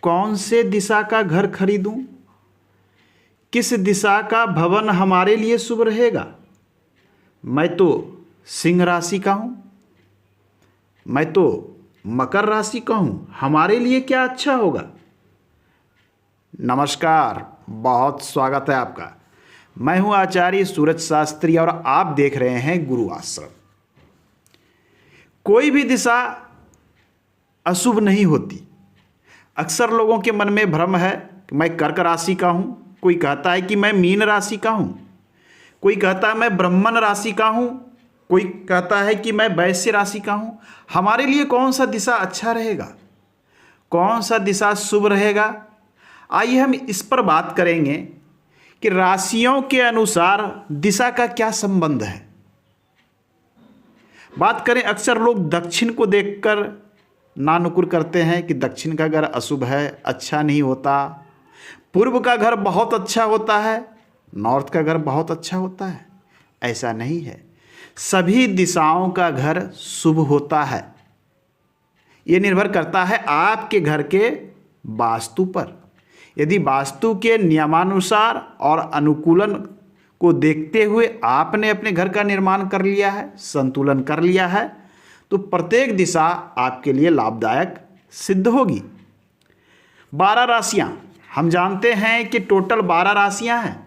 कौन से दिशा का घर खरीदूं? किस दिशा का भवन हमारे लिए शुभ रहेगा? मैं तो सिंह राशि का हूं, मैं तो मकर राशि का हूं, हमारे लिए क्या अच्छा होगा? नमस्कार, बहुत स्वागत है आपका। मैं हूं आचार्य सूरज शास्त्री और आप देख रहे हैं गुरु आश्रम। कोई भी दिशा अशुभ नहीं होती। अक्सर लोगों के मन में भ्रम है कि मैं कर्क राशि का हूं, कोई कहता है कि मैं मीन राशि का हूं, कोई कहता है मैं ब्रह्मन राशि का हूं, कोई कहता है कि मैं वैश्य राशि का हूं। हमारे लिए कौन सा दिशा अच्छा रहेगा, कौन सा दिशा शुभ रहेगा? आइए हम इस पर बात करेंगे कि राशियों के अनुसार दिशा का क्या संबंध है। बात करें, अक्सर लोग दक्षिण को देखकर नानुकुर करते हैं कि दक्षिण का घर अशुभ है, अच्छा नहीं होता। पूर्व का घर बहुत अच्छा होता है, नॉर्थ का घर बहुत अच्छा होता है। ऐसा नहीं है, सभी दिशाओं का घर शुभ होता है। ये निर्भर करता है आपके घर के वास्तु पर। यदि वास्तु के नियमानुसार और अनुकूलन को देखते हुए आपने अपने घर का निर्माण कर लिया है, संतुलन कर लिया है, तो प्रत्येक दिशा आपके लिए लाभदायक सिद्ध होगी। 12 राशियां, हम जानते हैं कि टोटल 12 राशियां हैं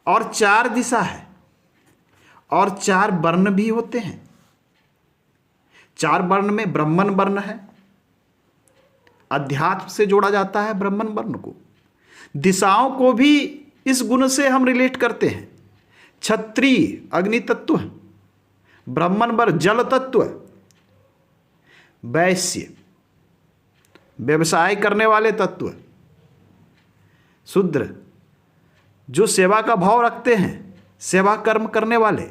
और 4 दिशा है और 4 वर्ण भी होते हैं। 4 वर्ण में ब्राह्मण वर्ण है, अध्यात्म से जोड़ा जाता है ब्राह्मण वर्ण को। दिशाओं को भी इस गुण से हम रिलेट करते हैं। क्षत्रिय अग्नि तत्व, ब्राह्मण वर्ण जल तत्व, वैश्य व्यवसाय करने वाले तत्व, शूद्र जो सेवा का भाव रखते हैं, सेवा कर्म करने वाले।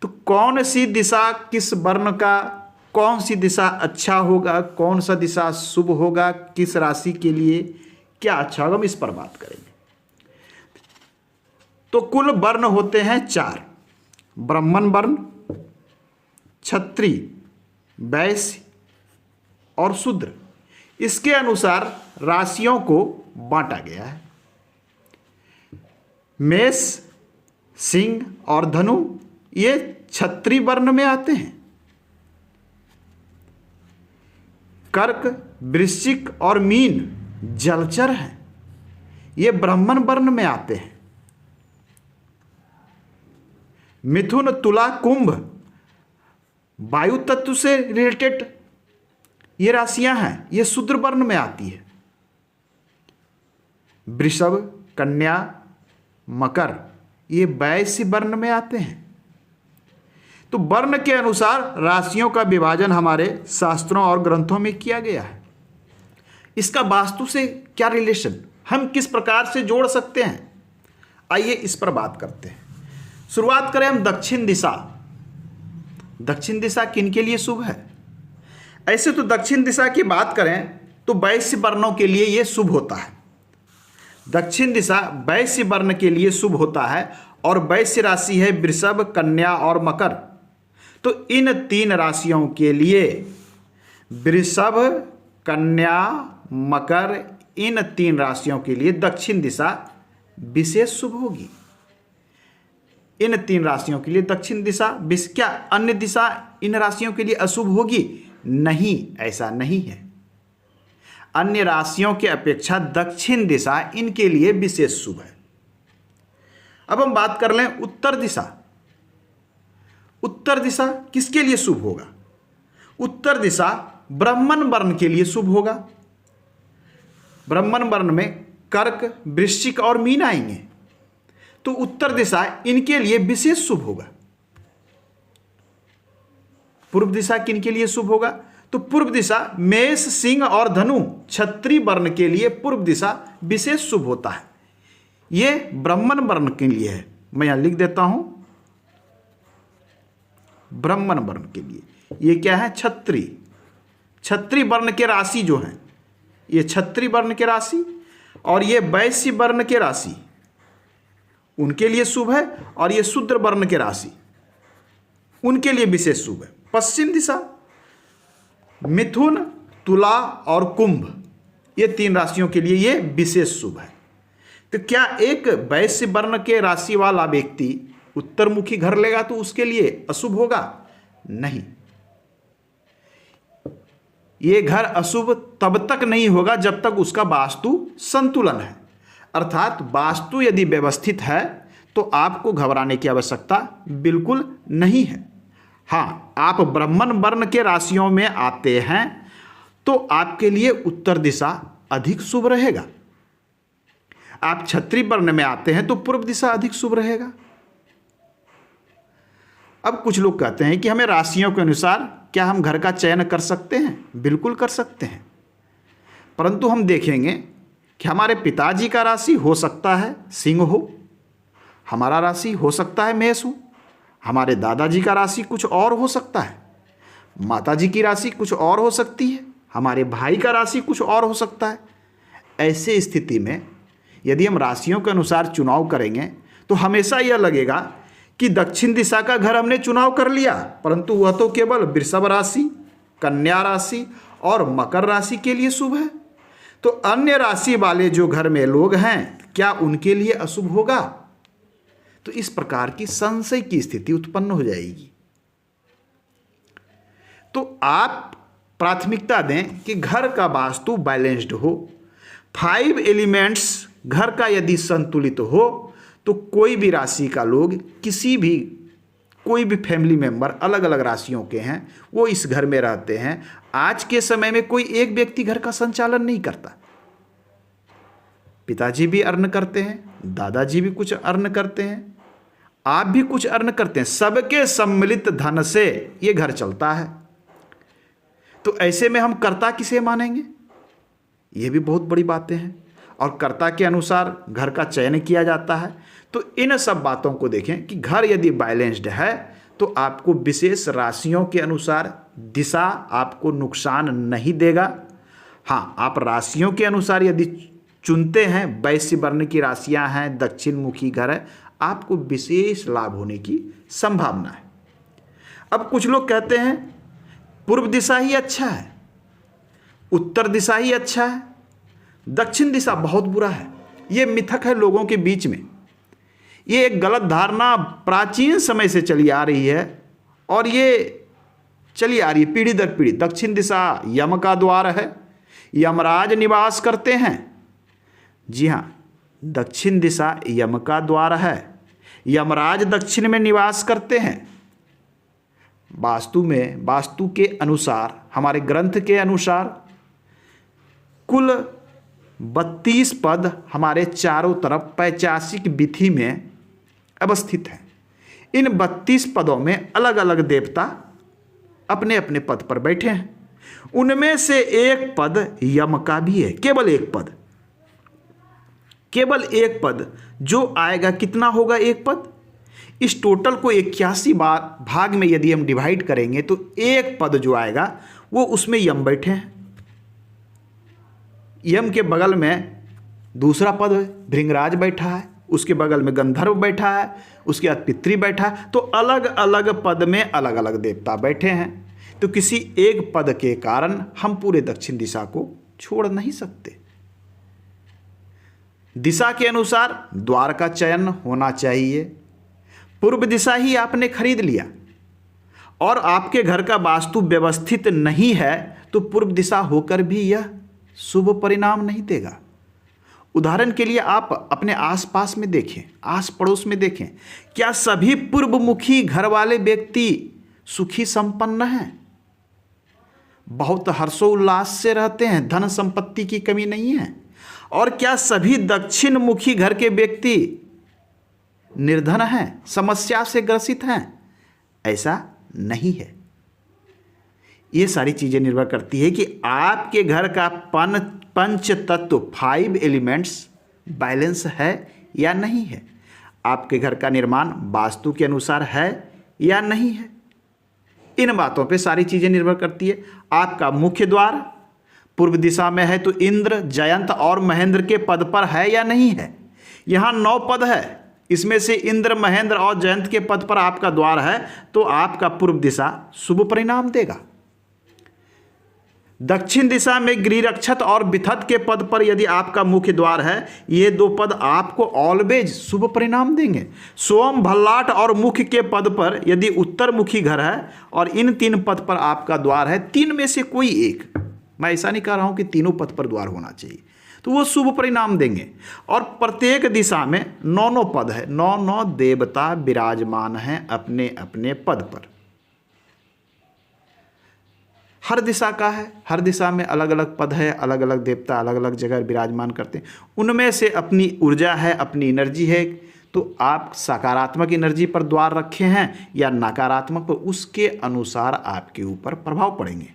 तो कौन सी दिशा, किस वर्ण का कौन सी दिशा अच्छा होगा, कौन सा दिशा शुभ होगा, किस राशि के लिए क्या अच्छा होगा, हम इस पर बात करेंगे। तो कुल वर्ण होते हैं 4: ब्राह्मण वर्ण, क्षत्रिय, वैश्य और शूद्र। इसके अनुसार राशियों को बांटा गया है। मेष, सिंह और धनु ये क्षत्रिय वर्ण में आते हैं। कर्क, वृश्चिक और मीन जलचर हैं, ये ब्राह्मण वर्ण में आते हैं। मिथुन, तुला, कुंभ वायु तत्व से रिलेटेड ये राशियां हैं, ये शूद्र वर्ण में आती है। वृषभ, कन्या, मकर ये वैश्य वर्ण में आते हैं। तो वर्ण के अनुसार राशियों का विभाजन हमारे शास्त्रों और ग्रंथों में किया गया है। इसका वास्तु से क्या रिलेशन, हम किस प्रकार से जोड़ सकते हैं, आइए इस पर बात करते हैं। शुरुआत करें हम दक्षिण दिशा। दक्षिण दिशा किन के लिए शुभ है? ऐसे तो दक्षिण दिशा की बात करें तो वैश्य वर्णों के लिए यह शुभ होता है। दक्षिण दिशा वैश्य वर्ण के लिए शुभ होता है और वैश्य राशि है वृषभ, कन्या और मकर। तो इन 3 राशियों के लिए वृषभ, कन्या, मकर, इन 3 राशियों के लिए दक्षिण दिशा विशेष शुभ होगी। इन 3 राशियों के लिए दक्षिण दिशा क्या अन्य दिशा इन राशियों के लिए अशुभ होगी? नहीं, ऐसा नहीं है। अन्य राशियों के अपेक्षा दक्षिण दिशा इनके लिए विशेष शुभ है। अब हम बात कर लें उत्तर दिशा। उत्तर दिशा किसके लिए शुभ होगा? उत्तर दिशा ब्राह्मण वर्ण के लिए शुभ होगा। ब्राह्मण वर्ण में कर्क, वृश्चिक और मीन आएंगे, तो उत्तर दिशा इनके लिए विशेष शुभ होगा। पूर्व दिशा किनके लिए शुभ होगा? तो पूर्व दिशा मेष, सिंह और धनु क्षत्रिय वर्ण के लिए पूर्व दिशा विशेष शुभ होता है। यह ब्राह्मण वर्ण के लिए है। मैं यहां लिख देता हूं, ब्राह्मण वर्ण के लिए ये क्या है? क्षत्रिय। क्षत्रिय वर्ण के राशि जो हैं, ये क्षत्रिय वर्ण के राशि और ये वैश्य वर्ण के राशि उनके लिए शुभ है, और ये शूद्र वर्ण के राशि उनके लिए विशेष शुभ है। पश्चिम दिशा मिथुन, तुला और कुंभ, ये 3 राशियों के लिए ये विशेष शुभ है। तो क्या एक वैश्य वर्ण के राशि वाला व्यक्ति उत्तरमुखी घर लेगा तो उसके लिए अशुभ होगा? नहीं, ये घर अशुभ तब तक नहीं होगा जब तक उसका वास्तु संतुलन है। अर्थात वास्तु यदि व्यवस्थित है तो आपको घबराने की आवश्यकता बिल्कुल नहीं है। हाँ, आप ब्राह्मण वर्ण के राशियों में आते हैं तो आपके लिए उत्तर दिशा अधिक शुभ रहेगा। आप क्षत्रिय वर्ण में आते हैं तो पूर्व दिशा अधिक शुभ रहेगा। अब कुछ लोग कहते हैं कि हमें राशियों के अनुसार क्या हम घर का चयन कर सकते हैं? बिल्कुल कर सकते हैं, परंतु हम देखेंगे कि हमारे पिताजी का राशि हो सकता है सिंह हो, हमारा राशि हो सकता है मेष हो, हमारे दादाजी का राशि कुछ और हो सकता है, माताजी की राशि कुछ और हो सकती है, हमारे भाई का राशि कुछ और हो सकता है। ऐसे स्थिति में यदि हम राशियों के अनुसार चुनाव करेंगे तो हमेशा यह लगेगा कि दक्षिण दिशा का घर हमने चुनाव कर लिया, परंतु वह तो केवल वृषभ राशि, कन्या राशि और मकर राशि के लिए शुभ है। तो अन्य राशि वाले जो घर में लोग हैं, क्या उनके लिए अशुभ होगा? तो इस प्रकार की संशय की स्थिति उत्पन्न हो जाएगी। तो आप प्राथमिकता दें कि घर का वास्तु बैलेंस्ड हो, 5 एलिमेंट्स घर का यदि संतुलित हो तो कोई भी राशि का लोग, कोई भी फैमिली मेंबर अलग अलग राशियों के हैं, वो इस घर में रहते हैं। आज के समय में कोई एक व्यक्ति घर का संचालन नहीं करता। पिताजी भी अर्न करते हैं, दादाजी भी कुछ अर्न करते हैं, आप भी कुछ अर्न करते हैं, सबके सम्मिलित धन से ये घर चलता है। तो ऐसे में हम कर्ता किसे मानेंगे? ये भी बहुत बड़ी बातें हैं। और कर्ता के अनुसार घर का चयन किया जाता है। तो इन सब बातों को देखें कि घर यदि बैलेंस्ड है तो आपको विशेष राशियों के अनुसार दिशा आपको नुकसान नहीं देगा। हाँ, आप राशियों के अनुसार यदि चुनते हैं, वैश्य वर्ण की राशियां हैं, दक्षिण मुखी घर है, आपको विशेष लाभ होने की संभावना है। अब कुछ लोग कहते हैं पूर्व दिशा ही अच्छा है, उत्तर दिशा ही अच्छा है, दक्षिण दिशा बहुत बुरा है। ये मिथक है लोगों के बीच में। ये एक गलत धारणा प्राचीन समय से चली आ रही है और ये चली आ रही है पीढ़ी दर पीढ़ी। दक्षिण दिशा यम का द्वार है, यमराज निवास करते हैं। जी हाँ, दक्षिण दिशा यम का द्वार है, यमराज दक्षिण में निवास करते हैं। वास्तु के अनुसार, हमारे ग्रंथ के अनुसार कुल 32 पद हमारे चारों तरफ पैचासिक विधि में अवस्थित हैं। इन 32 पदों में अलग अलग देवता अपने अपने पद पर बैठे हैं। उनमें से एक पद यम का भी है, केवल एक पद जो आएगा। कितना होगा एक पद? इस टोटल को 81 बार भाग में यदि हम डिवाइड करेंगे तो एक पद जो आएगा वो उसमें यम बैठे हैं। यम के बगल में दूसरा पद भृंगराज बैठा है, उसके बगल में गंधर्व बैठा है, उसके बाद पितृ बैठा है। तो अलग अलग पद में अलग अलग देवता बैठे हैं। तो किसी एक पद के कारण हम पूरे दक्षिण दिशा को छोड़ नहीं सकते। दिशा के अनुसार द्वार का चयन होना चाहिए। पूर्व दिशा ही आपने खरीद लिया और आपके घर का वास्तु व्यवस्थित नहीं है तो पूर्व दिशा होकर भी यह शुभ परिणाम नहीं देगा। उदाहरण के लिए आप अपने आसपास में देखें, आस पड़ोस में देखें, क्या सभी पूर्वमुखी घर वाले व्यक्ति सुखी संपन्न हैं? बहुत हर्षोल्लास से रहते हैं, धन संपत्ति की कमी नहीं है? और क्या सभी दक्षिण मुखी घर के व्यक्ति निर्धन हैं, समस्या से ग्रसित हैं? ऐसा नहीं है। ये सारी चीज़ें निर्भर करती है कि आपके घर का पंच तत्व 5 एलिमेंट्स बैलेंस है या नहीं है। आपके घर का निर्माण वास्तु के अनुसार है या नहीं है। इन बातों पे सारी चीज़ें निर्भर करती है। आपका मुख्य द्वार पूर्व दिशा में है तो इंद्र, जयंत और महेंद्र के पद पर है या नहीं है। यहाँ 9 पद है, इसमें से इंद्र, महेंद्र और जयंत के पद पर आपका द्वार है तो आपका पूर्व दिशा शुभ परिणाम देगा। दक्षिण दिशा में गृहरक्षक और विथत के पद पर यदि आपका मुख्य द्वार है, ये दो पद आपको ऑलवेज शुभ परिणाम देंगे। सोम, भल्लाट और मुख्य के पद पर यदि उत्तरमुखी घर है और इन 3 पद पर आपका द्वार है, 3 में से कोई एक, मैं ऐसा नहीं कह रहा हूं कि तीनों पद पर द्वार होना चाहिए, तो वो शुभ परिणाम देंगे। और प्रत्येक दिशा में 9 पद है, 9 देवता विराजमान हैं अपने अपने पद पर। हर दिशा का है, हर दिशा में अलग अलग पद है, अलग अलग देवता अलग अलग जगह विराजमान करते हैं, उनमें से अपनी ऊर्जा है, अपनी एनर्जी है। तो आप सकारात्मक एनर्जी पर द्वार रखे हैं या नकारात्मक पर, उसके अनुसार आपके ऊपर प्रभाव पड़ेंगे।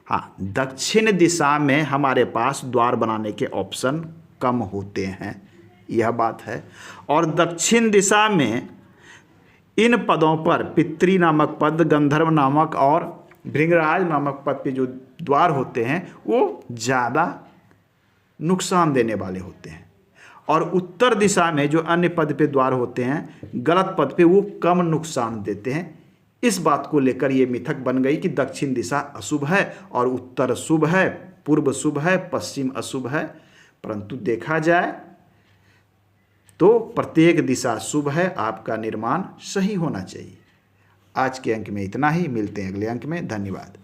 हाँ, दक्षिण दिशा में हमारे पास द्वार बनाने के ऑप्शन कम होते हैं, यह बात है। और दक्षिण दिशा में इन पदों पर पितृ नामक पद, गंधर्व नामक और भृंगराज नामक पद पे जो द्वार होते हैं वो ज़्यादा नुकसान देने वाले होते हैं। और उत्तर दिशा में जो अन्य पद पे द्वार होते हैं, गलत पद पे, वो कम नुकसान देते हैं। इस बात को लेकर ये मिथक बन गई कि दक्षिण दिशा अशुभ है और उत्तर शुभ है, पूर्व शुभ है, पश्चिम अशुभ है। परंतु देखा जाए तो प्रत्येक दिशा शुभ है, आपका निर्माण सही होना चाहिए। आज के अंक में इतना ही, मिलते हैं अगले अंक में। धन्यवाद।